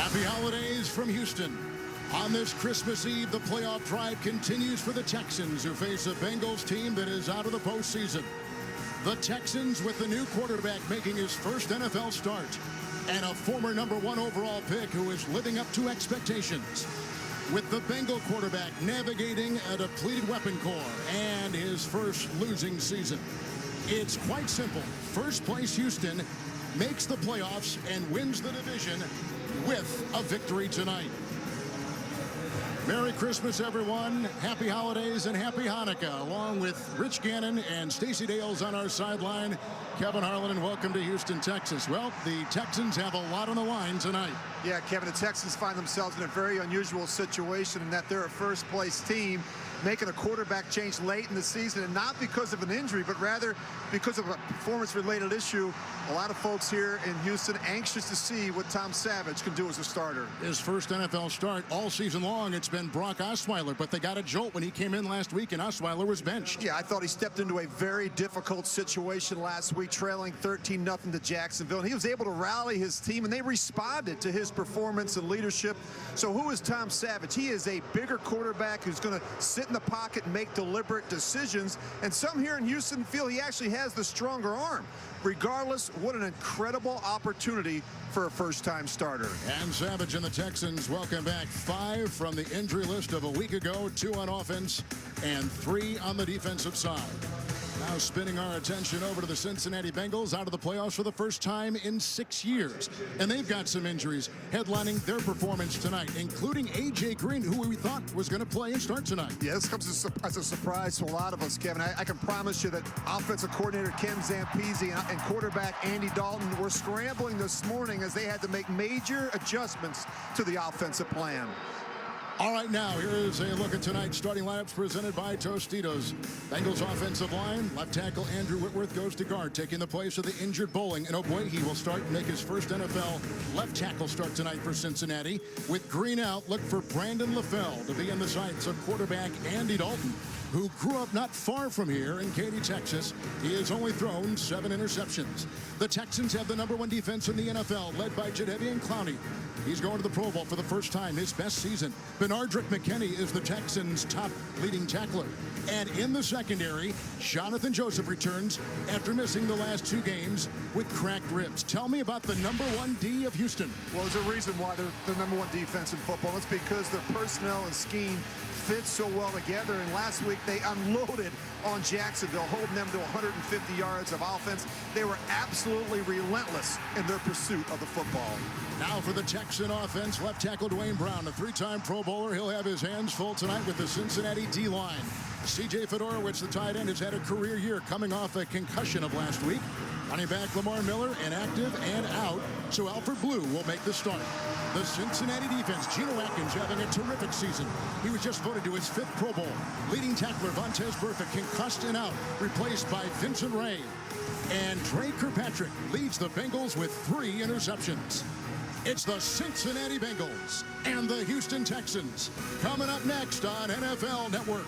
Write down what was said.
Happy holidays from Houston. On this Christmas Eve, the playoff drive continues for the Texans, who face a Bengals team that is out of the postseason. The Texans with the new quarterback making his first NFL start, and a former #1 overall pick who is living up to expectations. With the Bengal quarterback navigating a depleted weapon core and his first losing season. It's quite simple. First place Houston makes the playoffs and wins the division with a victory tonight. Merry Christmas, everyone. Happy holidays and happy Hanukkah. Along with Rich Gannon and Stacey Dales on our sideline, Kevin Harlan, and welcome to Houston, Texas. Well, the Texans have a lot on the line tonight. Yeah, Kevin, the Texans find themselves in a very unusual situation in that they're a first-place team making a quarterback change late in the season, and not because of an injury, but rather because of a performance-related issue. A lot of folks here in Houston anxious to see what Tom Savage can do as a starter. His first NFL start all season long, it's been Brock Osweiler, but they got a jolt when he came in last week and Osweiler was benched. Yeah, I thought he stepped into a very difficult situation last week, trailing 13-0 to Jacksonville, and he was able to rally his team, and they responded to his performance and leadership. So who is Tom Savage? He is a bigger quarterback who's going to sit in the pocket and make deliberate decisions, and some here in Houston feel he actually has the stronger arm. Regardless, what an incredible opportunity for a first-time starter. And Savage and the Texans welcome back 5 from the injury list of a week ago, 2 on offense and 3 on the defensive side. Now spinning our attention over to the Cincinnati Bengals, out of the playoffs for the first time in 6 years. And they've got some injuries headlining their performance tonight, including A.J. Green, who we thought was going to play and start tonight. Yeah, this comes as a surprise to a lot of us, Kevin. I can promise you that offensive coordinator Ken Zampese and quarterback Andy Dalton were scrambling this morning as they had to make major adjustments to the offensive plan. All right, now here is a look at tonight's starting lineups presented by Tostitos. Bengals offensive line, left tackle Andrew Whitworth goes to guard, taking the place of the injured Bowling. And oh boy, he will start and make his first NFL left tackle start tonight for Cincinnati. With Green out, look for Brandon LaFell to be in the sights of quarterback Andy Dalton, who grew up not far from here in Katy, Texas. He has only thrown 7 interceptions. The Texans have the #1 defense in the NFL, led by Jadeveon Clowney. He's going to the Pro Bowl for the first time, his best season. Benardrick McKinney is the Texans' top leading tackler. And in the secondary, Jonathan Joseph returns after missing the last 2 games with cracked ribs. Tell me about the #1 D of Houston. Well, there's a reason why they're the #1 defense in football. It's because their personnel and scheme fit so well together, and last week they unloaded on Jacksonville, holding them to 150 yards of offense. They were absolutely relentless in their pursuit of the football. Now for the Texan offense, left tackle Dwayne Brown, a 3-time Pro Bowler. He'll have his hands full tonight with the Cincinnati D-line. C.J. Fedorowicz, the tight end, has had a career year coming off a concussion of last week. Running back Lamar Miller, inactive and out, so Alfred Blue will make the start. The Cincinnati defense, Geno Atkins having a terrific season. He was just voted to his 5th Pro Bowl. Leading tackler Vontaze Burfict concussed and out, replaced by Vincent Ray. And Dre Kirkpatrick leads the Bengals with 3 interceptions. It's the Cincinnati Bengals and the Houston Texans coming up next on NFL Network.